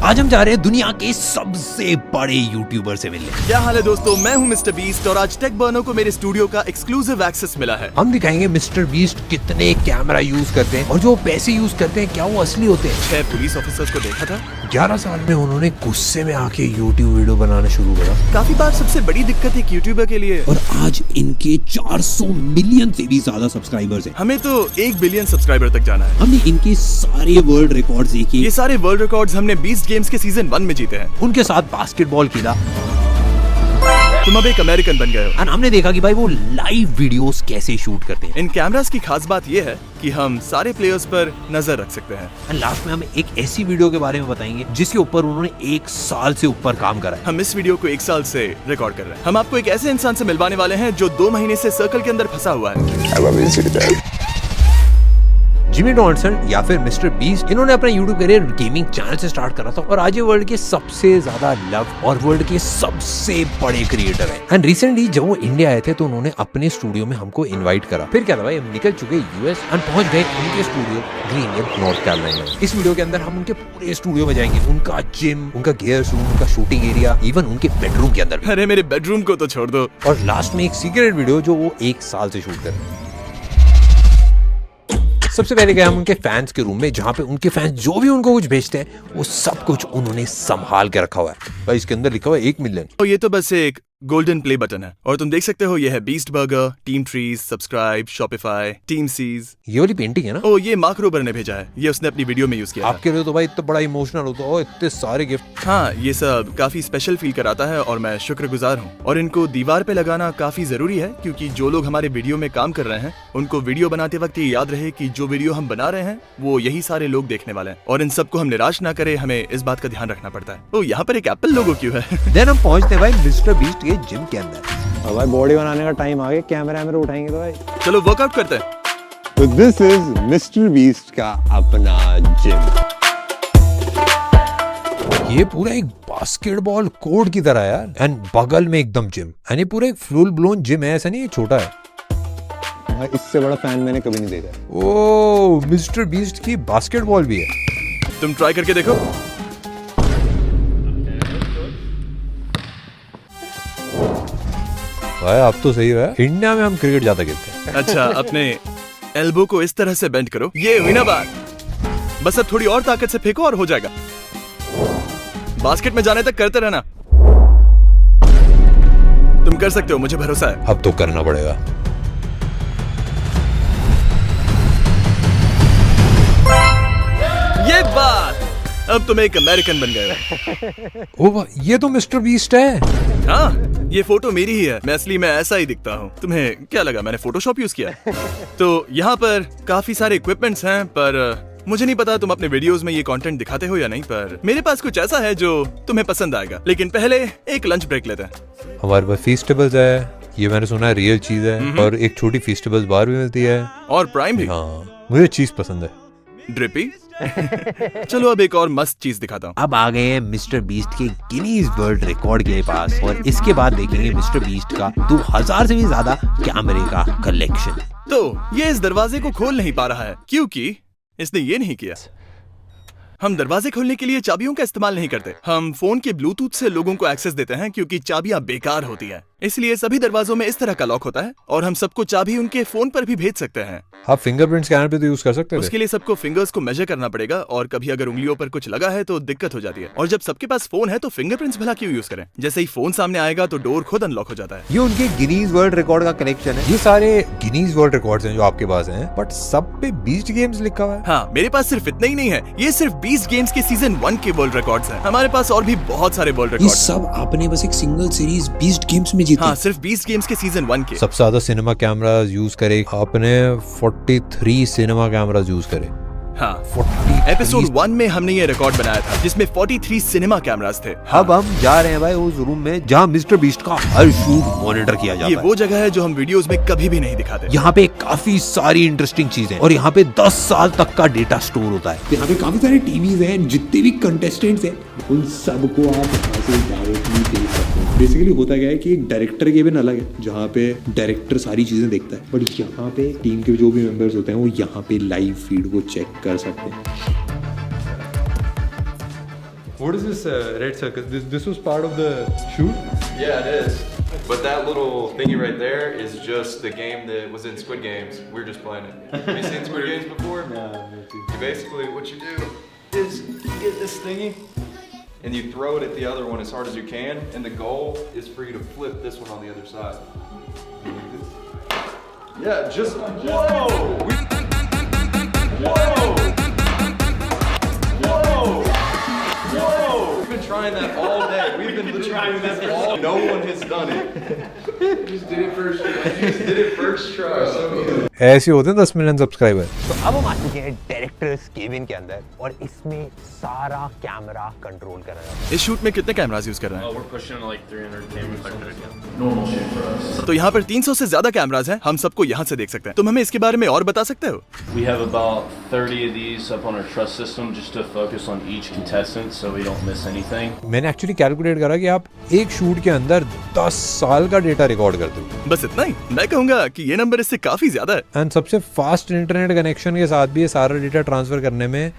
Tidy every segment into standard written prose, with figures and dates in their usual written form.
आज हम जा रहे हैं दुनिया के सबसे बड़े यूट्यूबर से मिलने। क्या हाल है दोस्तों, मैं हूं मिस्टर बीस्ट और आज टेक बर्नो को मेरे स्टूडियो का एक्सक्लूसिव एक्सेस मिला है। हम दिखाएंगे मिस्टर बीस्ट कितने कैमरा यूज करते हैं और जो पैसे यूज करते हैं क्या वो असली होते हैं। 6 पुलिस ऑफिसर्स को देखा था। 11 साल में उन्होंने गुस्से में आके यूट्यूब वीडियो बनाना शुरू करा। काफी बार सबसे बड़ी दिक्कत एक यूट्यूबर के लिए, और आज इनके 400 मिलियन से भी ज्यादा सब्सक्राइबर्स हैं। हमें तो 1 बिलियन सब्सक्राइबर तक जाना है। हमने इनके सारे वर्ल्ड रिकॉर्ड्स देखे। ये सारे वर्ल्ड रिकॉर्ड्स हमने बीस्ट गेम्स के सीजन 1 में जीते हैं। उनके साथ बास्केटबॉल खेला। तुम अब एक अमेरिकन बन गए हो। और हमने देखा कि भाई वो लाइव वीडियोस कैसे शूट करते हैं। इन कैमरास की खास बात ये है कि हम सारे प्लेयर्स पर नजर रख सकते हैं। और लास्ट में हम एक ऐसी वीडियो के बारे में बताएंगे जिसके ऊपर उन्होंने 1 साल से ऊपर काम करा है। हम इस वीडियो को 1 साल से रिकॉर्ड कर रहे हैं। हम आपको एक ऐसे इंसान से मिलवाने वाले हैं जो 2 महीने से सर्कल के अंदर फंसा हुआ है। जिमी डॉनल्सन या फिर मिस्टर बीस्ट, इन्होंने अपना यूट्यूब करियर गेमिंग चैनल से स्टार्ट करा था और आज ये वर्ल्ड के सबसे ज्यादा लव और वर्ल्ड के सबसे बड़े क्रिएटर हैं। एंड रिसेंटली जब वो इंडिया आए थे तो उन्होंने अपने स्टूडियो में हमको इनवाइट करा। फिर क्या था भाई, हम निकल चुके यूएस और पहुंच गए उनके स्टूडियो ग्रीनवुड नॉर्थ कैरोलिना। इस वीडियो के अंदर हम उनके पूरे स्टूडियो में जाएंगे, उनका जिम, उनका गियर रूम, उनका शूटिंग एरिया, इवन उनके बेडरूम के अंदर। अरे मेरे बेडरूम को तो छोड़ दो। और लास्ट में एक सीक्रेट वीडियो जो वो 1 साल से शूट कर रहे हैं। सबसे पहले गए हम उनके फैंस के रूम में, जहाँ पे उनके फैंस जो भी उनको कुछ भेजते हैं वो सब कुछ उन्होंने संभाल के रखा हुआ है। भाई इसके अंदर लिखा हुआ है 1 मिलियन। और ये तो बस एक गोल्डन प्ले बटन है और तुम देख सकते हो ये है Beast Burger, Team Trees, subscribe, Shopify, Team Seas. ये वाली पेंटिंग है ना? ओ ये मार्क रोबर ने भेजा है, ये उसने अपनी वीडियो में यूज किया। आपके लिए तो भाई इतना बड़ा इमोशनल होता है, इतने सारे गिफ्ट। हाँ, ये सब काफी स्पेशल फील कराता है और मैं शुक्रगुजार हूँ। और इनको दीवार पे लगाना काफी जरूरी है क्योंकि जो लोग हमारे वीडियो में काम कर रहे हैं उनको वीडियो बनाते वक्त ये याद रहे कि जो वीडियो हम बना रहे हैं वो यही सारे लोग देखने वाले हैं और इन सबको हम निराश ना करे, हमें इस बात का ध्यान रखना पड़ता है। ओ यहाँ पर एक एप्पल लोगो क्यों है? देन हम पहुंचते भाई मिस्टर बीस्ट के जिम के अंदर। और भाई बॉडी बनाने का टाइम आ गया, कैमरा उठाएंगे तो भाई। चलो वर्कआउट करते हैं। तो दिस इज मिस्टर बीस्ट का अपना जिम। ये पूरा एक बास्केटबॉल कोर्ट की तरह है यार, एंड बगल में एकदम जिम। एंड ये पूरा एक फुल ब्लोन जिम है, ऐसा नहीं है छोटा है। भाई इससे बड़ा फैन मैंने कभी नहीं देखा। ओ मिस्टर बीस्ट की बास्केटबॉल भी है। तुम ट्राई करके देखो। भाई आप तो सही है, इंडिया में हम क्रिकेट ज्यादा खेलते हैं। अच्छा, अपने एल्बो को इस तरह से बेंड करो। ये हुई ना बात, बस अब थोड़ी और ताकत से फेंको और हो जाएगा। बास्केट में जाने तक करते रहना। तुम कर सकते हो, मुझे भरोसा है। अब तो करना पड़ेगा। ये बात, अब तुम एक अमेरिकन बन गए हो। ओ ये तो मिस्टर बीस्ट है। हाँ, ये फोटो मेरी ही है। मैं असली में ऐसा ही दिखता हूँ। तुम्हें क्या लगा मैंने फोटोशॉप यूज किया? तो यहाँ पर काफी सारे इक्विपमेंट्स हैं, पर मुझे नहीं पता तुम अपने वीडियोस में ये कंटेंट दिखाते हो या नहीं, पर मेरे पास कुछ ऐसा है जो तुम्हें पसंद आएगा। लेकिन पहले एक लंच ब्रेक लेते हैं। हमारे पास फीस्टेबल्स है, ये मैंने सुना है रियल चीज है, और एक छोटी फीस्टेबल्स बार भी मिलती है और प्राइम भी। हाँ, मुझे चीज पसंद है। ड्रिपी। चलो अब एक और मस्त चीज दिखाता हूँ। अब आ गए हैं मिस्टर बीस्ट के गिनीज वर्ल्ड रिकॉर्ड के पास और इसके बाद देखेंगे मिस्टर बीस्ट का 2000 से भी ज्यादा कैमरे का कलेक्शन। तो ये इस दरवाजे को खोल नहीं पा रहा है क्योंकि इसने ये नहीं किया। हम दरवाजे खोलने के लिए चाबियों का इस्तेमाल नहीं करते। हम फोन के ब्लूटूथ से लोगों को एक्सेस देते हैं क्योंकि चाबियां बेकार होती हैं। इसलिए सभी दरवाजों में इस तरह का लॉक होता है और हम सबको चाबी उनके फोन पर भी भेज सकते हैं। आप फिंगरप्रिंट स्कैनर पे तो यूज कर सकते हैं। उसके लिए सबको फिंगर्स को मेजर करना पड़ेगा और कभी अगर उंगलियों पर कुछ लगा है तो दिक्कत हो जाती है। और जब सबके पास फोन है तो फिंगरप्रिंट्स भला क्यों यूज करें? जैसे ही फोन सामने आएगा तो डोर खुद अनलॉक हो जाता है। ये उनके गिनीज वर्ल्ड रिकॉर्ड का कलेक्शन है। ये सारे गिनीज वर्ल्ड रिकॉर्ड्स हैं जो आपके पास हैं, बट सब पे बीस्ट गेम्स लिखा हुआ है। हाँ, मेरे पास सिर्फ इतना ही नहीं है, ये सिर्फ 20 गेम्स के सीजन 1 के वर्ल्ड रिकॉर्ड्स हैं। हमारे पास और भी बहुत सारे वर्ल्ड ये रिकॉर्ड। सब आपने बस एक सिंगल सीरीज बीस्ट गेम्स में जीते। हाँ, सिर्फ 20 गेम्स के सीजन 1 के। सबसे ज्यादा सिनेमा कैमरास यूज करे आपने, 43 सिनेमा कैमरास यूज करे। हाँ, 43 एपिसोड 1 में हमने ये रिकॉर्ड बनाया था जिसमें 43 सिनेमा कैमरास थे। अब हम जा रहे हैं भाई उस रूम में जहाँ मिस्टर बीस्ट का हर शूट मॉनिटर किया जाता ये है। वो जगह है जो हम वीडियोस में कभी भी नहीं दिखाते। यहाँ पे काफी सारी इंटरेस्टिंग चीजें और यहाँ पे 10 साल तक का डेटा स्टोर होता है। यहाँ पे काफी सारे टीवीज हैं, जितने भी कंटेस्टेंट्स हैं उन सबको आप यहाँ से डायरेक्टली देख सकते हैं। बेसिकली होता क्या है कि एक डायरेक्टर केबिन अलग है जहाँ पे डायरेक्टर सारी चीजें देखता है, बट यहाँ पे टीम के जो भी मेंबर्स होते हैं वो यहाँ पे लाइव फीड को चेक कर सकते हैं। What is this red circle? This was part of the shoot? Yeah, it is. But that little thingy right there is just the game that was in Squid Games. We're just playing it. Have you seen Squid Games before? No. You basically, what you do is you get this thingy and you throw it at the other one as hard as you can, and the goal is for you to flip this one on the other side. Yeah, just whoa! We've been trying that all day. We've been trying this all. No one has done it. Just did it first try. Just did it first try. So ऐसे होते हैं 10 million subscriber. तो अब हम आ चुके हैं directors cabin के अंदर और इसमें सारा कैमरा कंट्रोल कर रहा है। इस शूट में कितने कैमरास यूज कर रहे हैं? We're pushing like 300 cameras. Normal shit for us. तो यहाँ पर 300 से ज्यादा कैमरास हैं, हम सबको यहाँ से देख सकते हैं। तुम हमें इसके बारे में और बता सकते हो? We have about 30 of these up on our trust system just to focus on each contestant so we don't miss anything. मैंने एक्चुअली कैलकुलेट करा कि आप एक शूट के अंदर 10 साल का डेटा रिकॉर्ड करते हो। बस इतना ही? मैं कहूँगा कि ये नंबर इससे काफी ज्यादा है। एंड सबसे फास्ट इंटरनेट कनेक्शन के साथ भी ये सारा डेटा ट्रांसफर करने में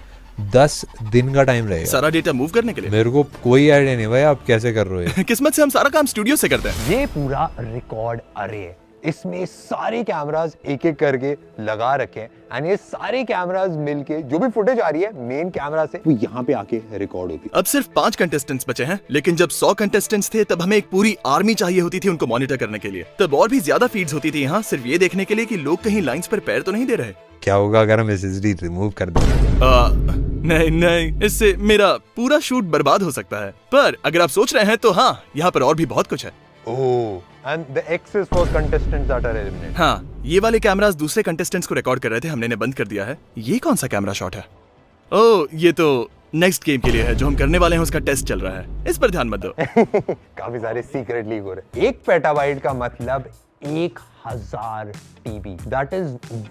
10 दिन का टाइम लगेगा। सारा डेटा मूव करने के लिए? मेरे को कोई आइडिया नहीं भाई आप कैसे कर रहे हो। किस्मत से हम सारा काम स्टूडियो से करते हैं। ये पूरा रिकॉर्ड अरे है, इसमें सारे कैमरास एक एक करके लगा रखे हैं एंड ये सारे कैमरास मिलके जो भी फुटेज आ रही है मेन कैमरा से वो यहाँ पे आके रिकॉर्ड होती है। अब सिर्फ 5 कंटेस्टेंट्स बचे हैं, लेकिन जब 100 कंटेस्टेंट्स थे तब हमें एक पूरी आर्मी चाहिए होती थी उनको मॉनिटर करने के लिए। तब और भी ज्यादा फीड्स होती थी यहाँ, सिर्फ ये देखने के लिए कि लोग कहीं लाइंस पर पैर तो नहीं दे रहे। क्या होगा अगर हम एसएसडी रिमूव कर दें? नहीं, इससे मेरा पूरा शूट बर्बाद हो सकता है। पर अगर आप सोच रहे हैं तो हाँ, यहाँ पर और भी बहुत कुछ है। Oh and the X is for contestants that are eliminated. हाँ, ये वाले कैमरास दूसरे कंटेस्टेंट्स को रिकॉर्ड कर रहे थे, हमने इन्हें बंद कर दिया है। ये कौन सा कैमरा शॉट है? ओह, ये तो नेक्स्ट गेम के लिए है जो हम करने वाले हैं, उसका टेस्ट चल रहा है, इस पर ध्यान मत दो। काफी सारे सीक्रेट लीक हो रहे हैं। 1 पेटाबाइट का मतलब 1000 TB, that is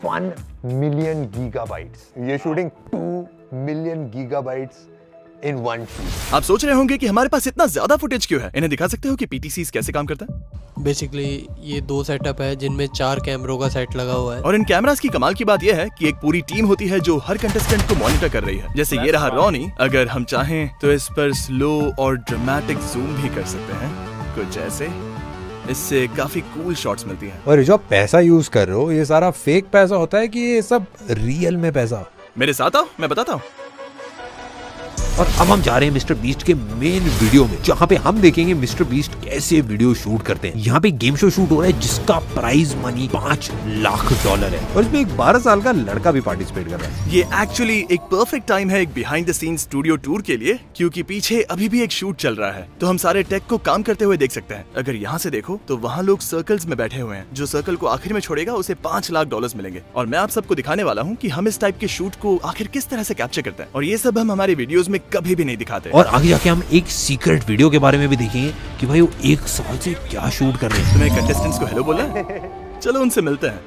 1 million gigabytes. ये shooting 2 million gigabytes in one shoot. आप सोच रहे होंगे कि हमारे पास इतना ज्यादा फुटेज क्यों है? इन्हें दिखा सकते हो कि पीटीसीज कैसे काम करता है? बेसिकली ये 2 सेटअप है जिनमें 4 कैमरों का सेट लगा हुआ है। और इन कैमरास की कमाल की बात यह है कि एक पूरी टीम होती है जो हर कंटेस्टेंट को मॉनिटर कर रही है। जैसे ये रहा रॉनी, अगर हम चाहें तो इस पर स्लो और ड्रामेटिक जूम भी कर सकते हैं, कुछ ऐसे। इससे काफी कूल शॉट्स मिलती हैं। और जो आप पैसा यूज कर रहे हो ये सारा फेक पैसा होता है कि ये सब रियल में पैसा? मेरे साथ आओ, मैं बताता हूँ। और अब हम जा रहे हैं मिस्टर बीस्ट के मेन वीडियो में, जहाँ पे हम देखेंगे मिस्टर बीस्ट कैसे वीडियो शूट करते हैं। यहाँ पे गेम शो शूट हो रहा है जिसका प्राइज मनी $5 लाख है और इसमें एक 12 साल का लड़का भी पार्टिसिपेट कर रहा है। ये एक्चुअली एक परफेक्ट टाइम है एक behind the scene studio tour के लिए, क्योंकि पीछे अभी भी एक शूट चल रहा है, तो हम सारे टेक को काम करते हुए देख सकते हैं। अगर यहाँ से देखो तो वहाँ लोग सर्कल्स में बैठे हुए हैं। जो सर्कल को आखिर में छोड़ेगा उसे $5 लाख मिलेंगे। और मैं आप सबको दिखाने वाला हूँ कि हम इस टाइप के शूट को आखिर किस तरह से कैप्चर करते हैं, और ये सब हम हमारे वीडियोस में कभी भी नहीं दिखाते। और आगे जाके हम एक सीक्रेट वीडियो के बारे में भी देखेंगे कि भाई वो 1 साल से क्या शूट कर रहे हैं। तुम्हें कंटेस्टेंट्स को हेलो बोलना है? चलो उनसे मिलते हैं।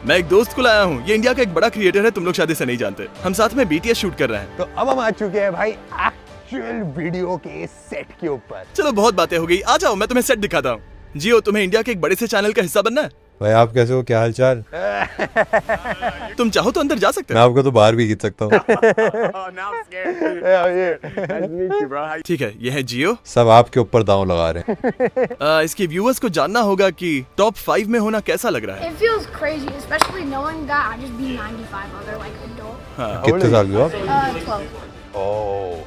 मैं एक दोस्त को लाया हूँ, ये इंडिया का एक बड़ा क्रिएटर है, तुम लोग शायद इसे नहीं जानते। हम साथ में BTS शूट कर रहे हैं। तो अब हम आ चुके हैं भाई एक्चुअल वीडियो के सेट के ऊपर। चलो बहुत बातें हो गई, आ जाओ मैं तुम्हें सेट दिखाता हूँ। जियो, तुम्हें इंडिया के एक बड़े से चैनल का हिस्सा बनना है। भाई आप कैसे हो, क्या हालचाल? तुम चाहो तो अंदर जा सकते मैं आपको तो बाहर भी खींच सकता हूँ। ठीक है, ये है जियो। सब आपके ऊपर दांव लगा रहे हैं। इसके व्यूअर्स को जानना होगा कि टॉप 5 में होना कैसा लग रहा है। It feels crazy, especially knowing that I just beat 95 other like adult. कितने साल के हो आप? 12.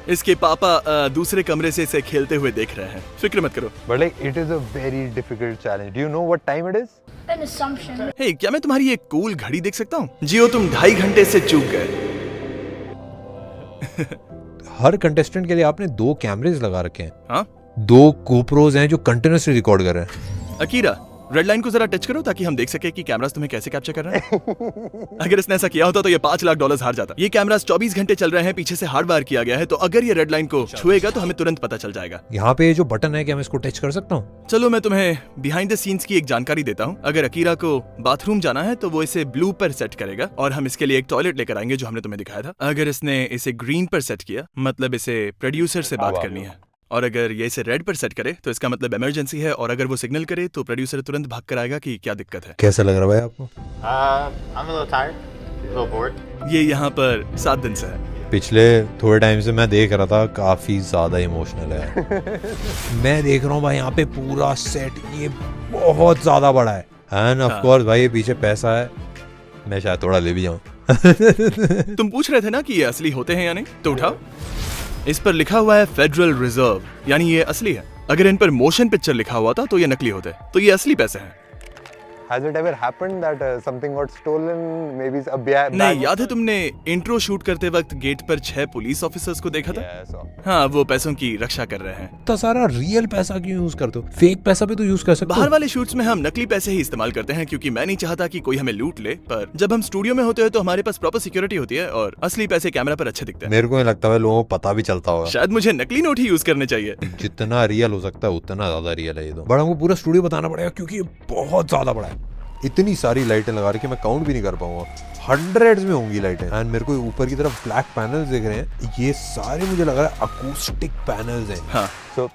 इसके पापा दूसरे कमरे से इसे खेलते हुए देख रहे हैं। फिक्र मत करो। But like it is a very difficult challenge. Do you know what time it is? An assumption. हे, क्या मैं तुम्हारी एक कूल घड़ी देख सकता हूँ? जियो, तुम 2.5 घंटे से चूक गए। हर कंटेस्टेंट के लिए आपने 2 कैमरेज लगा रखे हैं। हाँ? 2 GoPros हैं जो कंटिन्यूअसली रिकॉर्ड कर रहे हैं। अकीरा, रेड लाइन को जरा टच करो ताकि हम देख सके कि कैमरास तुम्हें कैसे कैप्चर कर रहे हैं। अगर इसने ऐसा किया होता तो ये $5 लाख हार जाता। ये कैमरास 24 घंटे चल रहे हैं, पीछे से हार्ड वायर किया गया है, तो अगर ये रेड लाइन को छुएगा तो हमें तुरंत पता चल जाएगा। यहाँ पे जो बटन है क्या मैं इसको टच कर सकता हूँ? चलो मैं तुम्हें बिहाइंड द सीन्स की एक जानकारी देता हूँ। अगर अकीरा को बाथरूम जाना है तो वो इसे ब्लू पर सेट करेगा, और हम इसके लिए एक टॉयलेट लेकर आएंगे जो हमने तुम्हें दिखाया था। अगर इसने इसे ग्रीन पर सेट किया, मतलब इसे प्रोड्यूसर से बात करनी है, और अगर ये इसे रेड पर सेट करे तो इसका मतलब इमरजेंसी है, और अगर वो सिग्नल करे तो प्रोड्यूसर तुरंत भाग कर आएगा कि क्या दिक्कत है। कैसा लग रहा है भाई आपको? I'm a little tired, a little bored. ये यहाँ पर 7 दिन से है। पिछले थोड़े टाइम से मैं देख रहा था, काफी ज्यादा इमोशनल है। मैं देख रहा हूँ भाई यहाँ पे पूरा सेट ये बहुत ज्यादा बड़ा है एंड ऑफ कोर्स भाई ये पीछे पैसा है, मैं शायद थोड़ा ले भी जाऊँ। तुम पूछ रहे थे ना कि ये असली होते हैं या नहीं, तो उठाओ। इस पर लिखा हुआ है फेडरल रिजर्व, यानी ये असली है। अगर इन पर मोशन पिक्चर लिखा हुआ था तो ये नकली होते, तो ये असली पैसे हैं। Has it ever happened that something got stolen? Maybe a bag? नहीं, याद है तुमने इंट्रो शूट करते वक्त गेट पर 6 पुलिस ऑफिसर्स को देखा था? Yes. हाँ, वो पैसों की रक्षा कर रहे हैं। तो सारा रियल पैसा क्यों यूज करते हो? फेक पैसा भी तो यूज कर सकते हो। बाहर वाले शूट्स में हम नकली पैसे ही इस्तेमाल करते हैं क्योंकि मैं नहीं चाहता कि कोई हमें लूट ले, पर जब हम स्टूडियो में होते हैं तो हमारे पास प्रॉपर सिक्योरिटी होती है और असली पैसे कैमरा पर अच्छे दिखते हैं। मेरे को नहीं लगता है लोगों को पता भी चलता होगा। शायद मुझे नकली नोट ही यूज करने चाहिए। जितना रियल हो सकता है उतना ज्यादा रियल है ये तो। बट हमको पूरा स्टूडियो बताना पड़ेगा क्योंकि ये बहुत ज्यादा बड़ा है। इतनी सारी लाइटें लगा रही कि मैं काउंट भी नहीं कर पाऊंगा, हंड्रेड्स में होंगी लाइटें। एंड मेरे को ऊपर की तरफ ब्लैक पैनल्स दिख रहे हैं, ये सारे मुझे लग रहा है अकूस्टिक पैनल्स हैं। हाँ, So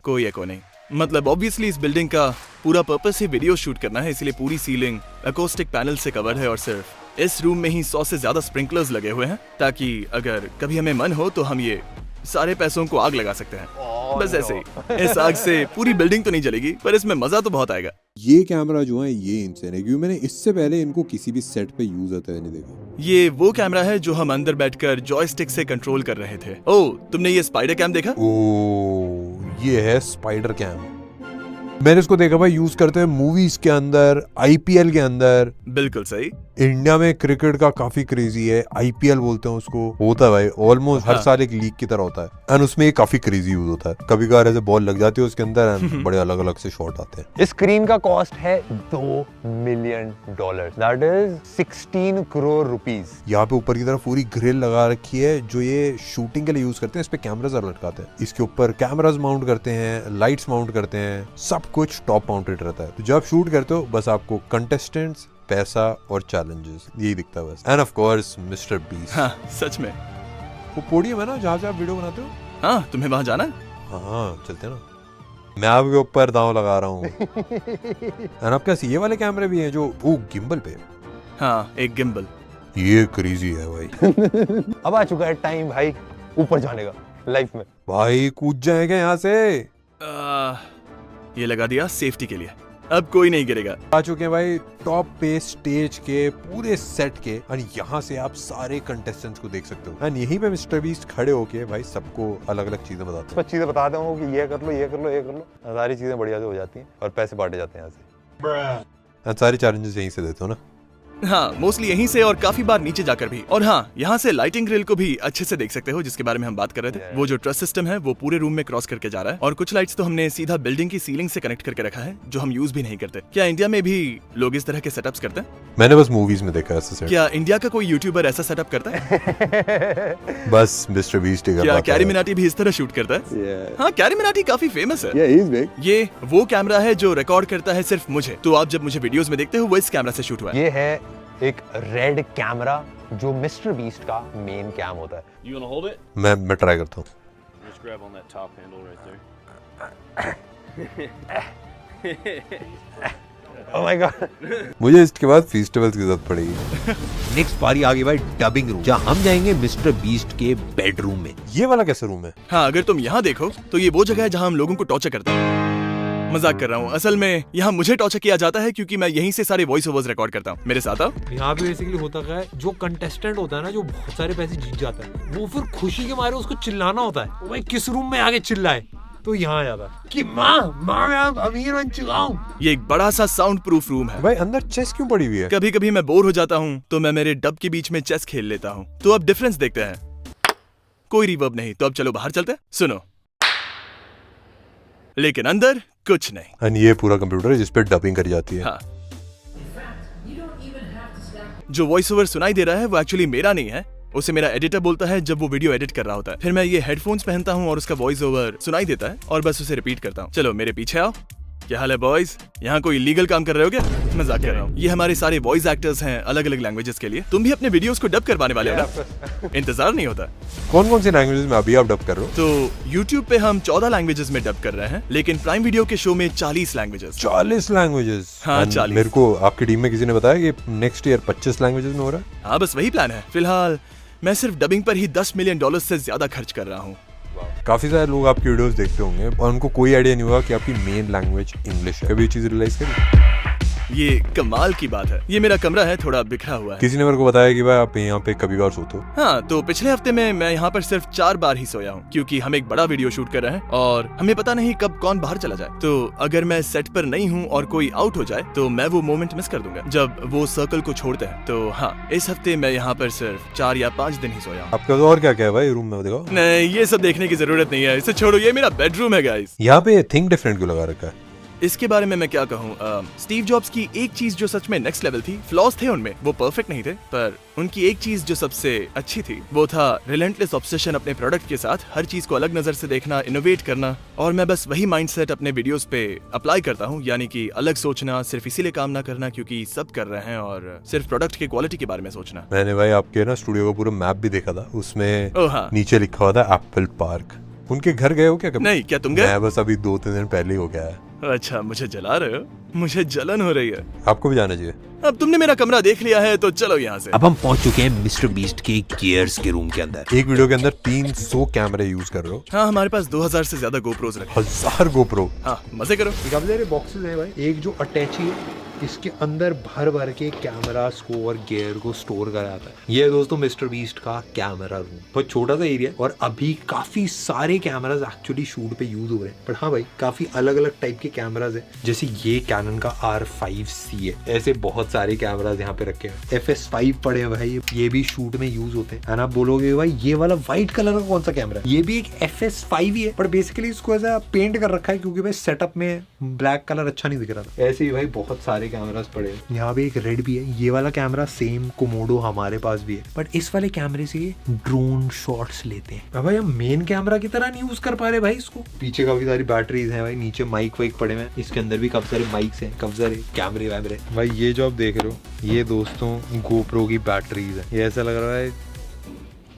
कोई एको नहीं। मतलब ऑब्वियसली इस बिल्डिंग का पूरा पर्पस ही वीडियो शूट करना है, इसलिए पूरी सीलिंग अकोस्टिक पैनल से कवर है और सिर्फ इस रूम में ही 100 से ज्यादा स्प्रिंकलर्स लगे हुए हैं ताकि अगर कभी हमें मन हो तो हम ये सारे पैसों को आग लगा सकते हैं। बस ऐसे ही। इस आग से पूरी बिल्डिंग तो नहीं जलेगी, पर इसमें मजा तो बहुत आएगा। ये कैमरा जो है ये इनसेन है, क्योंकि मैंने इससे पहले इनको किसी भी सेट पे यूज होते हुए नहीं देखा। ये वो कैमरा है जो हम अंदर बैठकर जॉयस्टिक से कंट्रोल कर रहे थे। ओह, तुमने ये स्पाइडर कैम देखा? ओ, ये है स्पाइडर कैम। मैंने इसको देखा भाई यूज करते हैं मूवीज के अंदर, आईपीएल के अंदर। बिल्कुल सही। इंडिया में क्रिकेट का काफी क्रेजी है, आईपीएल बोलते हैं उसको, होता है भाई ऑलमोस्ट हर साल एक लीग की तरह होता है एंड उसमें ये काफी क्रेजी यूज होता है। कभी कभार ऐसे बॉल लग जाती है उसके अंदर एंड बड़े अलग अलग से शॉट आते हैं। इस स्क्रीन का कॉस्ट है $2 million, that is 16 crore rupees. यहाँ पे ऊपर की तरफ पूरी ग्रिल लगा रखी है जो ये शूटिंग के लिए यूज करते हैं। इस पे कैमरास लटकाते हैं, इसके ऊपर कैमरास माउंट करते हैं, लाइट्स माउंट करते हैं, सब कुछ टॉप माउंटेड रहता है। तो जब शूट करते हो बस आपको कंटेस्टेंट्स, पैसा और चैलेंजेस यही दिखता है बस। End of course mister beast. हाँ, सच में। वो पोडियम है ना जहाँ से आप वीडियो बनाते हो? हाँ, तुम्हें वहाँ जाना है? हाँ चलते हैं ना। मैं आपके ऊपर दांव लगा रहा हूँ। एंड आपके पास ये वाले कैमरे भी हैं जो वो गिम्बल पे? हाँ, एक गिम्बल। ये क्रेजी है भाई। अब आ चुका है टाइम भाई ऊपर जाने का लाइफ में। भाई कूद जाएगा यहाँ से। ये लगा दिया सेफ्टी के लिए, अब कोई नहीं गिरेगा। आ चुके हैं भाई टॉप पे स्टेज के पूरे सेट के और यहाँ से आप सारे कंटेस्टेंट्स को देख सकते हो एंड यहीं पे मिस्टर बीस्ट खड़े होके भाई सबको अलग अलग चीजें बताते हैं। चीजें बताते हो कि ये कर लो, ये कर लो, ये कर लो, सारी चीजें बढ़िया से हो जाती हैं और पैसे बांटे जाते हैं यहाँ से। एंड सारे चैलेंजेस यहीं से देते हो ना? हाँ, मोस्टली यहीं से और काफी बार नीचे जाकर भी। और हाँ, यहाँ से लाइटिंग ग्रिल को भी अच्छे से देख सकते हो जिसके बारे में हम बात कर रहे थे। वो जो ट्रस सिस्टम है वो पूरे रूम में क्रॉस करके जा रहा है और कुछ लाइट्स तो हमने सीधा बिल्डिंग की सीलिंग से कनेक्ट करके रखा है जो हम यूज भी नहीं करते। क्या इंडिया में भी लोग इस तरह के सेटअप्स करते हैं? मैंने बस मूवीज में देखा है। क्या इंडिया का कोई यूट्यूबर ऐसा सेटअप करता है? बस मिस्टर बीस्ट ही क्या कैरी मिनाटी भी इस तरह शूट करता है? हाँ, कैरी मिनाटी काफी फेमस है। ये वो कैमरा है जो रिकॉर्ड करता है सिर्फ मुझे, तो आप जब मुझे वीडियोस में देखते हो वो इस कैमरा से शूट हुआ है। ये है एक रेड कैमरा जो मिस्टर बीस्ट का मेन कैम होता है। You wanna hold it? मैं ट्राई करता हूँ। Just grab on that top handle right there. Oh my God! मुझे इसके बाद फेस्टिवल्स की जरूरत पड़ेगी। नेक्स्ट बारी आ गई भाई डबिंग रूम, जहाँ हम जाएंगे मिस्टर बीस्ट के बेडरूम में। ये वाला कैसा रूम है? हाँ, अगर तुम यहाँ देखो तो ये वो जगह है जहाँ हम लोगों को टॉर्चर करते हैं। मजाक कर रहा हूँ, असल में यहाँ मुझे टॉर्चर किया जाता है क्योंकि मैं यहीं से सारे वॉइस ओवर्स रिकॉर्ड करता हूँ। मेरे साथ आओ। यहाँ पे बेसिकली होता क्या है, जो कंटेस्टेंट होता है ना, जो बहुत सारे पैसे जीत जाता है, वो फिर खुशी के मारे उसको चिल्लाना होता है, भाई किस रूम में आगे चिल्लाए, तो यहाँ आ जाता है कि माँ मैं अमीर बन चुका हूँ। ये एक बड़ा सा साउंड प्रूफ रूम है। भाई अंदर चेस क्यों पड़ी हुई है? कभी कभी मैं बोर हो जाता हूँ तो मैं मेरे डब के बीच में चेस खेल लेता हूँ। तो अब डिफरेंस देखते हैं। कोई रिवर्ब नहीं, तो अब चलो बाहर चलते हैं। सुनो, लेकिन अंदर कुछ नहीं। एंड ये पूरा कंप्यूटर है जिसपे डबिंग करी जाती है। हाँ। जो वॉइस ओवर सुनाई दे रहा है वो एक्चुअली मेरा नहीं है, उसे मेरा एडिटर बोलता है जब वो वीडियो एडिट कर रहा होता है। फिर मैं ये हेडफोन्स पहनता हूँ और उसका वॉइस ओवर सुनाई देता है और बस उसे रिपीट करता हूँ। चलो मेरे पीछे आओ। क्या हाल है बॉयज? यहाँ कोई इलीगल काम कर रहे हो क्या? मजाक कर रहा हूँ। ये हमारे सारे वॉइस एक्टर्स हैं अलग अलग लैंग्वेजेस के लिए। तुम भी अपने वीडियोस को डब करवाने वाले हो ना? इंतजार नहीं होता? कौन कौन सी लैंग्वेजेस में अभी आप डब कर रहे हो? तो YouTube पे हम 14 लैंग्वेजेस में डब कर रहे हैं, लेकिन प्राइम वीडियो के शो में 40 लैंग्वेजेस। 40 लैंग्वेजेस? हाँ, 40। मेरे को आपकी टीम में किसी ने बताया कि नेक्स्ट ईयर 25 लैंग्वेजेस में हो रहा है। हाँ, बस वही प्लान है। फिलहाल मैं सिर्फ डबिंग पर ही $10 मिलियन से ज्यादा खर्च कर रहा हूँ। काफी सारे लोग आपकी वीडियोस देखते होंगे और उनको कोई आइडिया नहीं होगा कि आपकी मेन लैंग्वेज इंग्लिश है। कभी ये चीज रियलाइज करी? ये कमाल की बात है। ये मेरा कमरा है, थोड़ा बिखरा हुआ है। किसी ने मेरे को बताया कि भाई आप यहाँ पे कभी बार सोते हो? हाँ, तो पिछले हफ्ते में मैं यहाँ पर सिर्फ 4 बार ही सोया हूँ, क्योंकि हम एक बड़ा वीडियो शूट कर रहे हैं और हमें पता नहीं कब कौन बाहर चला जाए। तो अगर मैं सेट पर नहीं हूँ और कोई आउट हो जाए तो मैं वो मोमेंट मिस कर दूंगा जब वो सर्कल को छोड़ते हैं। तो हाँ, इस हफ्ते मैं यहाँ पर सिर्फ 4 या 5 दिन ही सोया हूँ। आपका और क्या क्या है भाई रूम में, देखो? नहीं, ये सब देखने की जरूरत नहीं है, इसे छोड़ो। ये मेरा बेडरूम है गाइस। यहाँ पे थिंक डिफरेंट क्यों लगा रखा है? इसके बारे में मैं क्या कहूँ। स्टीव जॉब्स की एक चीज जो सच में नेक्स्ट लेवल थी, फ्लॉज थे उनमें, वो परफेक्ट नहीं थे, पर उनकी एक चीज जो सबसे अच्छी थी वो था रिलेंटलेस ऑब्सेशन अपने प्रोडक्ट के साथ, हर चीज को अलग नजर से देखना, इनोवेट करना। और मैं बस वही माइंडसेट अपने वीडियोस पे अप्लाई करता हूँ, यानी कि अलग सोचना, सिर्फ इसीलिए काम ना करना क्योंकि सब कर रहे हैं, और सिर्फ प्रोडक्ट की क्वालिटी के बारे में सोचना। मैंने भाई आपके ना स्टूडियो का पूरा मैप भी देखा था, उसमें हाँ। नीचे लिखा हुआ था एप्पल पार्क। उनके घर गए हो क्या कभी? नहीं, क्या तुम गए? मैं बस अभी 2-3 दिन पहले ही हो गया है। अच्छा, मुझे जला रहे हो? मुझे जलन हो रही है। आपको भी जाना चाहिए। अब तुमने मेरा कमरा देख लिया है तो चलो यहाँ से। अब हम पहुंच चुके हैं मिस्टर बीस्ट के गियर्स के रूम के अंदर। एक वीडियो के अंदर 300 कैमरे यूज कर रहे हो। हाँ, हमारे पास 2000 से ज्यादा गोप्रोज रखे। 1000 गोप्रो? हाँ, मजे करो। काफी सारे बॉक्सेस हैं भाई। एक जो अटैची है, इसके अंदर भर भर के कैमरास को और गियर को स्टोर करा जाता है। ये है दोस्तों मिस्टर बीस्ट का कैमरा रूम। बहुत छोटा सा एरिया और अभी काफी सारे कैमरास एक्चुअली शूट पे यूज हो रहे हैं। पर हाँ भाई, काफी अलग अलग टाइप के कैमरास है। जैसे ये कैनन का R5C है। ऐसे बहुत सारे कैमरास यहाँ पे रखे हैं। FS5 पड़े हैं भाई, ये भी शूट में यूज होते हैं। आप बोलोगे भाई ये वाला व्हाइट कलर का कौन सा कैमरा है? ये भी एक FS5 ही है, पर बेसिकली इसको ऐसा पेंट कर रखा है क्योंकि भाई सेटअप में ब्लैक कलर अच्छा नहीं दिख रहा था। ऐसे ही भाई बहुत सारे कैमरास पड़े हैं। यहाँ पे एक रेड भी है। ये वाला कैमरा सेम कोमोडो हमारे पास भी है, बट इस वाले कैमरे से ड्रोन शॉट्स लेते हैं। अब भाई हम मेन कैमरा की तरह नहीं यूज कर पा रहे भाई इसको। पीछे काफी सारी बैटरीज हैं भाई, नीचे माइक वाइक पड़े हैं, इसके अंदर भी काफी सारे माइक्स हैं, काफी सारे कैमरे वैमरे। भाई ये जो आप देख रहे हो, ये दोस्तों गोप्रो की बैटरीज है। ये ऐसा लग रहा है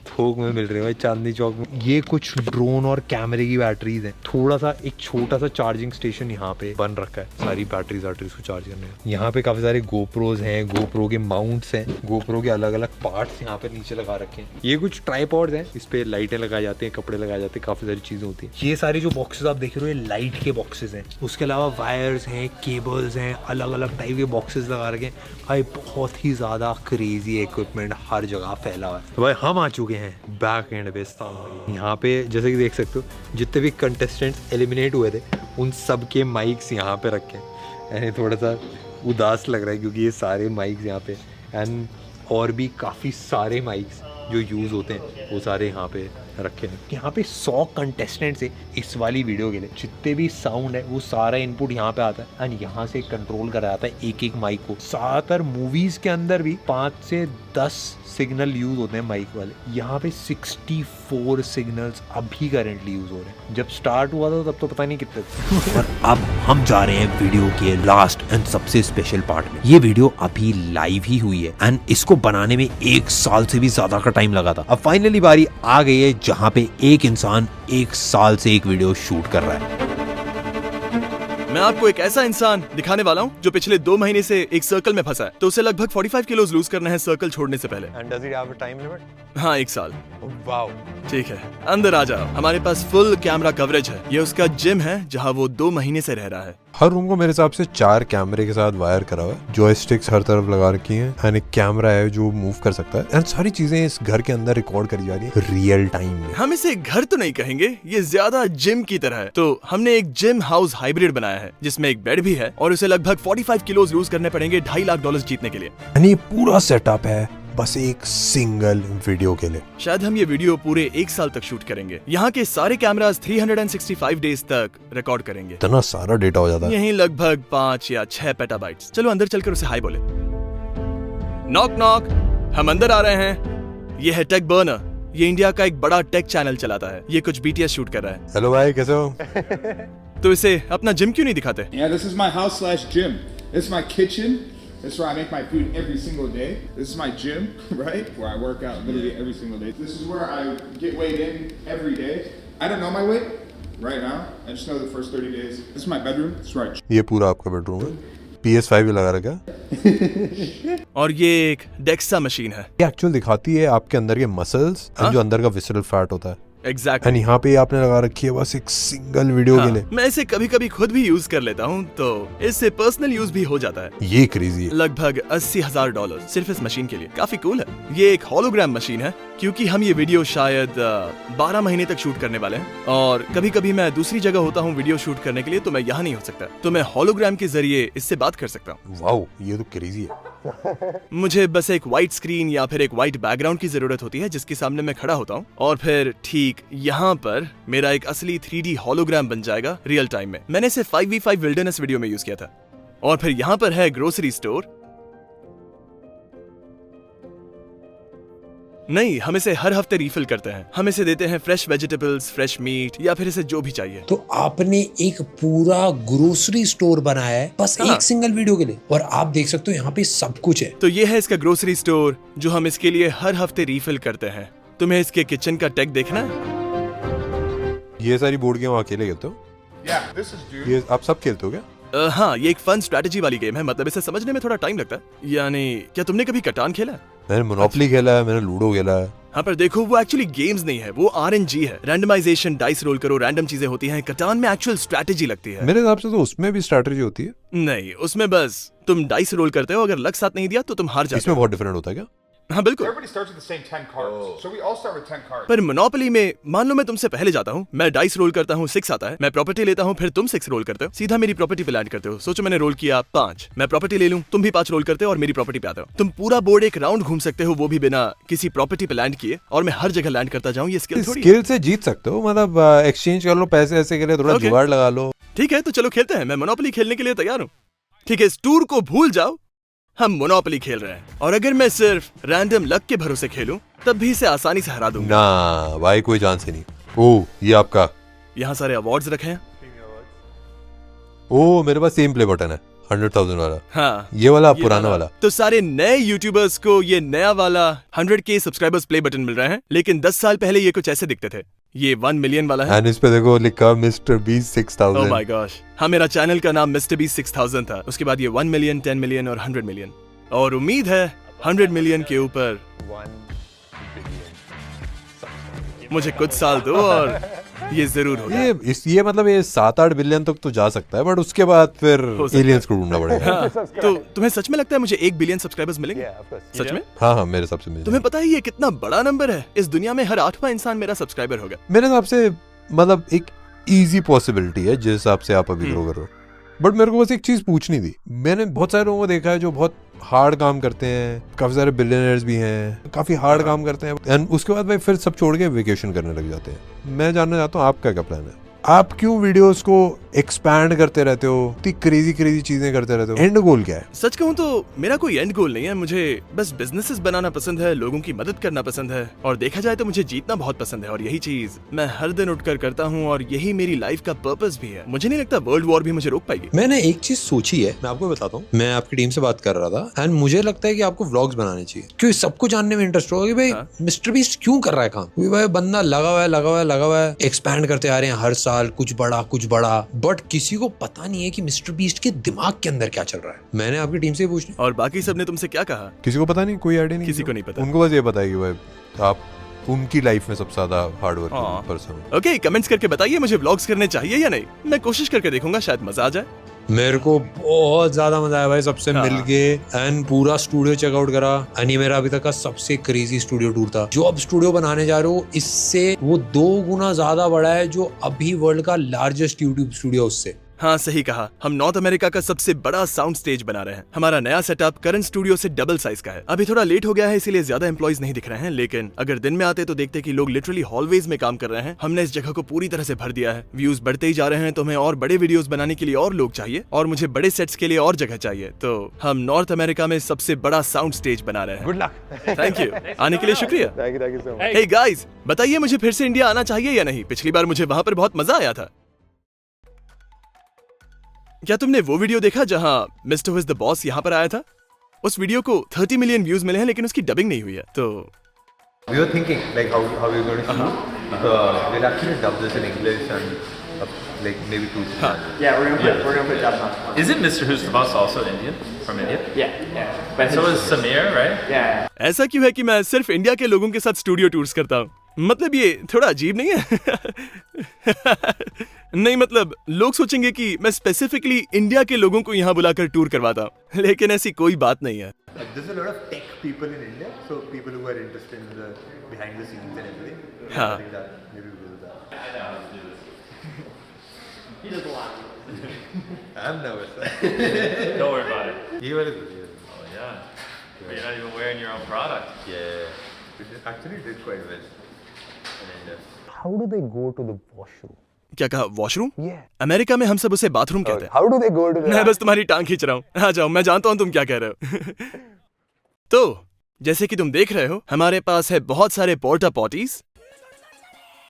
थोक में मिल रहे हैं भाई, चांदनी चौक में। ये कुछ ड्रोन और कैमरे की बैटरीज हैं। थोड़ा सा एक छोटा सा चार्जिंग स्टेशन यहाँ पे बन रखा है, सारी बैटरीज को चार्ज करने। यहाँ पे काफी सारे गोप्रोज हैं, गोप्रो के माउंट्स हैं, गोप्रो के अलग अलग पार्ट्स यहाँ पे नीचे लगा रखे हैं। ये कुछ ट्राइपॉड्स हैं, इस पे लाइटें लगाई जाती हैं, कपड़े लगाए जाते हैं, काफी सारी चीजें होती है। ये सारे जो बॉक्सेस आप देख रहे हो, ये लाइट के बॉक्सेस हैं। उसके अलावा वायर्स हैं, केबल्स हैं, अलग अलग टाइप के बॉक्सेस लगा रखे हैं। भाई बहुत ही ज्यादा क्रेजी इक्विपमेंट हर जगह फैला हुआ है। तो भाई हम आ चुके हैं बैक एंड पे स्थान। यहाँ पे जैसे कि देख सकते हो, जितने भी कंटेस्टेंट्स एलिमिनेट हुए थे उन सब के माइक्स यहाँ पे रखे हैं। यानी थोड़ा सा उदास लग रहा है क्योंकि ये सारे माइक्स यहाँ पे एंड और भी काफ़ी सारे माइक्स जो यूज़ होते हैं वो सारे यहाँ पे रखे हैं। यहाँ पे 100 कंटेस्टेंट्स है इस वाली वीडियो के लिए। जितने भी साउंड है वो सारा इनपुट यहाँ पे आता है एंड यहाँ से कंट्रोल करा जाता है एक एक माइक को। ज़्यादातर मूवीज के अंदर भी 5 से 10 सिग्नल यूज होते हैं माइक वाले। यहाँ पे 64 सिग्नल्स अभी करंटली यूज हो रहे हैं। जब स्टार्ट हुआ था तब तो पता नहीं कितने थे। और अब हम जा रहे हैं वीडियो के लास्ट एंड सबसे स्पेशल पार्ट में। ये वीडियो अभी लाइव ही हुई है एंड इसको बनाने में 1 साल से भी ज्यादा का टाइम लगा था। अब फाइनली बारी आ गई है जहाँ पे एक इंसान 1 साल से एक वीडियो शूट कर रहा है। मैं आपको एक ऐसा इंसान दिखाने वाला हूँ जो पिछले 2 महीने से एक सर्कल में फंसा है। तो उसे लगभग 45 किलोज लूज करना है सर्कल छोड़ने से पहले। And does it have a time limit? हाँ, 1 साल। Wow. ठीक है, अंदर आ जाओ। हमारे पास फुल कैमरा कवरेज है। ये उसका जिम है जहाँ वो 2 महीने से रह रहा है। हर रूम को मेरे हिसाब से 4 कैमरे के साथ वायर करा हुआ है। जॉयस्टिक्स हर तरफ लगा रखी हैं एंड एक कैमरा है जो मूव कर सकता है एंड सारी चीजें इस घर के अंदर रिकॉर्ड करी जा रही है रियल टाइम में। हम इसे घर तो नहीं कहेंगे, ये ज्यादा जिम की तरह है। तो हमने एक जिम हाउस हाइब्रिड बनाया है जिसमें एक बेड भी है और उसे लगभग 45 किलोज लूज करने पड़ेंगे $2.5 लाख जीतने के लिए। यानी ये पूरा सेटअप है बस एक सिंगल वीडियो के लिए। शायद हम ये वीडियो पूरे 1 साल तक शूट करेंगे। यहाँ के सारे कैमरास 365 डेज तक रिकॉर्ड करेंगे। इतना सारा डेटा हो जाता है। यही लगभग 5 या 6 पेटाबाइट्स। चलो अंदर चलकर उसे हाय बोले। नॉक नॉक, हम अंदर आ रहे हैं। ये है टेक बर्नर। ये इंडिया का एक बड़ा टेक चैनल चलाता है। ये कुछ BTS शूट कर रहा है। हेलो भाई, कैसे हो? तो इसे अपना जिम क्यों नहीं दिखाते? Yeah, this is my house/gym. This is my kitchen. This is where I make my food every single day. This is my gym, right? Where I work out literally every single day. This is where I get weighed in every day. I don't know my weight right now. I just know the first 30 days. This is my bedroom. This is where I ये पूरा आपका bedroom है? PS5 भी लगा रखा। और ये एक डेक्सा मशीन है। ये एक्चुअल दिखाती है आपके अंदर के मसल्स और जो अंदर का विसरल फैट होता है। एग्जैक्टली। एंड यहाँ पे आपने लगा रखी है बस एक सिंगल वीडियो के लिए। मैं इसे कभी कभी खुद भी यूज कर लेता हूँ, तो इससे पर्सनल यूज भी हो जाता है। ये क्रेजी है। लगभग $80,000 सिर्फ इस मशीन के लिए, काफी कूल है। ये एक होलोग्राम मशीन है, क्योंकि हम ये वीडियो शायद 12 महीने तक शूट करने वाले हैं, और कभी कभी मैं दूसरी जगह होता हूँ वीडियो शूट करने के लिए, तो मैं यहाँ नहीं हो सकता, तो मैं होलोग्राम के जरिए इससे बात कर सकता हूँ। वाओ, ये तो क्रेजी है। मुझे बस एक व्हाइट स्क्रीन या फिर एक व्हाइट बैकग्राउंड की जरूरत होती है जिसके सामने मैं खड़ा होता हूँ, और फिर ठीक यहाँ पर मेरा एक असली 3D होलोग्राम बन जाएगा रियल टाइम में। मैंने इसे 5v5 विल्डरनेस वीडियो में यूज किया था। और फिर यहाँ पर है ग्रोसरी स्टोर। नहीं, हम इसे हर हफ्ते रिफिल करते हैं। हम इसे देते हैं फ्रेश वेजिटेबल्स, फ्रेश मीट, या फिर इसे जो भी चाहिए। तो आपने एक पूरा ग्रोसरी स्टोर बनाया है बस एक सिंगल वीडियो के लिए, और आप देख सकते हो यहाँ पे सब कुछ है। तो ये है इसका ग्रोसरी स्टोर, जो हम इसके लिए हर हफ्ते रिफिल करते हैं। तुम्हें इसके किचन का टेक देखना है? ये सारी बोर्ड गेम अकेले खेलते हो? ये आप सब खेलते हो क्या? हाँ, ये एक फन स्ट्रेटेजी वाली गेम है, मतलब इसे समझने में थोड़ा टाइम लगता है। यानी क्या तुमने कभी कटान खेला? मैंने मोनोपोली खेला है, मैंने लूडो खेला है। हाँ, पर देखो वो एक्चुअली गेम्स नहीं है, वो RNG है। रैंडमाइजेशन, डाइस रोल करो, रैंडम चीजें होती हैं। कटान में एक्चुअल स्ट्रेटेजी लगती है। मेरे हिसाब से तो उसमें भी स्ट्रेटेजी होती है। नहीं, उसमें बस तुम डाइस रोल करते हो, अगर लक साथ नहीं दिया तो तुम हार जाते हो। इसमें बहुत डिफरेंट होता है क्या? हाँ बिल्कुल। पर मोनोपोली में मान लो मैं तुमसे पहले जाता हूँ, मैं डाइस रोल करता हूँ, 6 आता है, मैं प्रॉपर्टी लेता हूँ, फिर तुम 6 रोल करते हो, सीधा मेरी प्रॉपर्टी पे लैंड करते हो। सोचो मैंने रोल किया 5, मैं प्रॉपर्टी ले लूं, तुम भी 5 रोल करते हो और मेरी प्रॉपर्टी पे आते हो। तुम पूरा बोर्ड एक राउंड घूम सकते हो, वो भी बिना किसी प्रॉपर्टी पे लैंड किए, और मैं हर जगह लैंड करता जाऊँ। ये स्किल थोड़ी स्किल से जीत सकते हो, मतलब एक्सचेंज कर लो पैसे ऐसे के लिए, थोड़ा जुगाड़ लगा लो। ठीक है, तो चलो खेलते हैं। मैं मोनोपोली खेलने के लिए तैयार हूँ। ठीक है, इस टूर को भूल जाओ, हम मोनोपोली खेल रहे हैं। और अगर मैं सिर्फ रैंडम लक के भरोसे खेलूं, तब भी इसे आसानी से हरा दूंगा। ना भाई, कोई चांस ही नहीं। ओह, ये आपका। यहाँ सारे अवार्ड्स रखे हैं। ओह, मेरे पास सेम प्ले बटन है, 100,000 वाला। हाँ, ये वाला पुराना वाला। तो सारे नए यूट्यूबर्स को ये नया वाला 100K सब्सक्राइबर्स प्ले बटन मिल रहे हैं, लेकिन 10 साल पहले ये कुछ ऐसे दिखते थे। ये 1 मिलियन वाला है। एंड इस पे देखो लिखा mister beast 6000। Oh my gosh. हाँ, मेरा चैनल का नाम मिस्टर बीस्ट 6000 था। उसके बाद ये 1 मिलियन, 10 मिलियन और 100 मिलियन। और उम्मीद है 100 मिलियन के ऊपर मुझे कुछ साल दो और ये जरूर होगा। ये मतलब ये 7-8 बिलियन तक तो जा सकता है, बट उसके बाद फिर एलियंस को ढूंढना पड़ेगा। हाँ, तो तुम्हें सच में लगता है मुझे 1 बिलियन सब्सक्राइबर्स मिलेंगे? सच में? हाँ, मेरे हिसाब से मिलेंगे। तुम्हें पता है ये कितना बड़ा नंबर है? इस दुनिया में हर 8वां इंसान मेरा सब्सक्राइबर होगा। मेरे हिसाब से मतलब एक इजी पॉसिबिलिटी है जिस हिसाब से आप अभी ग्रो कर रहे हो। बट मेरे को बस एक चीज पूछनी थी। मैंने बहुत सारे लोगों को देखा है जो बहुत हार्ड काम करते हैं, काफी सारे बिलियनर्स भी हैं, काफी हार्ड काम करते हैं, एंड उसके बाद भाई फिर सब छोड़ के वेकेशन करने लग जाते हैं। मैं जानना चाहता हूँ आपका क्या प्लान है? आप क्यों वीडियोस को एक्सपैंड करते रहते हो, इतनी क्रेजी चीजें करते रहते हो? एंड गोल क्या है? सच कहूँ तो मेरा कोई एंड गोल नहीं है। मुझे बस बिजनेसेस बनाना पसंद है, लोगों की मदद करना पसंद है, और देखा जाए तो मुझे जीतना बहुत पसंद है, और यही चीज मैं हर दिन उठकर करता हूँ, और यही मेरी लाइफ का पर्पस भी है। मुझे नहीं लगता वर्ल्ड वॉर भी मुझे रोक पाएगी। मैंने एक चीज सोची है, मैं आपको बताता हूँ। मैं आपकी टीम से बात कर रहा था, एंड मुझे लगता है कि आपको व्लॉग्स बनाने चाहिए, क्योंकि सबको जानने में इंटरेस्ट होगा कि भाई मिस्टर बीस्ट क्यों कर रहा है काम। क्योंकि भाई बंदा लगा हुआ है, एक्सपैंड करते आ रहे हैं हर साल, कुछ बड़ा, बट किसी को पता नहीं है कि मिस्टर बीस्ट के दिमाग के अंदर क्या चल रहा है। मैंने आपकी टीम से पूछना। और बाकी सब ने तुमसे क्या कहा? किसी को पता नहीं, कोई आइडिया नहीं, किसी को नहीं पता। उनको बस ये पता है कि भाई आप उनकी लाइफ में सबसे ज्यादा हार्ड वर्किंग पर्सन हो। ओके, कमेंट्स करके बताइए मुझे व्लॉग्स करने चाहिए या नहीं। मैं कोशिश करके देखूंगा, शायद मजा आ जाए। मेरे को बहुत ज्यादा मजा आया भाई सबसे मिलके, एंड पूरा स्टूडियो चेकआउट करा। एंड ये मेरा अभी तक का सबसे क्रेजी स्टूडियो टूर था। जो अब स्टूडियो बनाने जा रहे हो, इससे वो 2 गुना ज्यादा बड़ा है जो अभी वर्ल्ड का लार्जेस्ट यूट्यूब स्टूडियो उससे। हाँ, सही कहा। हम नॉर्थ अमेरिका का सबसे बड़ा साउंड स्टेज बना रहे हैं। हमारा नया सेटअप करंट स्टूडियो से डबल साइज का है। अभी थोड़ा लेट हो गया है, इसीलिए ज्यादा एम्प्लॉइज नहीं दिख रहे हैं, लेकिन अगर दिन में आते तो देखते कि लोग लिटरली हॉलवेज में काम कर रहे हैं। हमने इस जगह को पूरी तरह से भर दिया है। व्यूज बढ़ते ही जा रहे हैं, तो हमें और बड़े वीडियोस बनाने के लिए और लोग चाहिए, और मुझे बड़े सेट्स के लिए और जगह चाहिए। तो हम नॉर्थ अमेरिका में सबसे बड़ा साउंड स्टेज बना रहे हैं। Good luck. थैंक यू, आने के लिए शुक्रिया। Thank you so much. Hey guys, बताइए मुझे फिर से इंडिया आना चाहिए या नहीं? पिछली बार मुझे वहां पर बहुत मजा आया था। क्या तुमने वो वीडियो देखा जहां mister who is the boss यहाँ पर आया था? उस वीडियो को 30 मिलियन व्यूज मिले हैं, लेकिन उसकी डबिंग नहीं हुई है। तो We were thinking like how we were going to shoot. We'll actually dub this in English and like maybe 2 Yeah, we're gonna put dubs on. Isn't Mr. Who's the Boss also Indian? From India? Yeah. But So is Samir, right? yeah. ऐसा क्यों है कि मैं सिर्फ India के लोगों के साथ स्टूडियो टूर्स करता हूँ? मतलब ये थोड़ा अजीब नहीं है? नहीं मतलब लोग सोचेंगे कि मैं स्पेसिफिकली इंडिया के लोगों को यहाँ बुलाकर टूर करवाता हूँ, लेकिन ऐसी कोई बात नहीं है। There's a lot of tech people in India, so people who are interested in the behind the scenes and everything. हाँ। I think that maybe we'll do that. He does a lot. I'm nervous. Don't worry about it. He was good. Oh yeah. But you're not even wearing your own product. Yeah. We actually did quite well in India. How do they go to the washroom? क्या कहा? Washroom? Yeah. America में हम सब उसे bathroom कहते हैं। How do they go to the? मैं बस तुम्हारी टांग खींच रहा हूँ। आ जाओ, मैं जानता हूँ तुम क्या कह रहे हो। तो जैसे कि तुम देख रहे हो, हमारे पास है बहुत सारे पोर्टा पॉटीज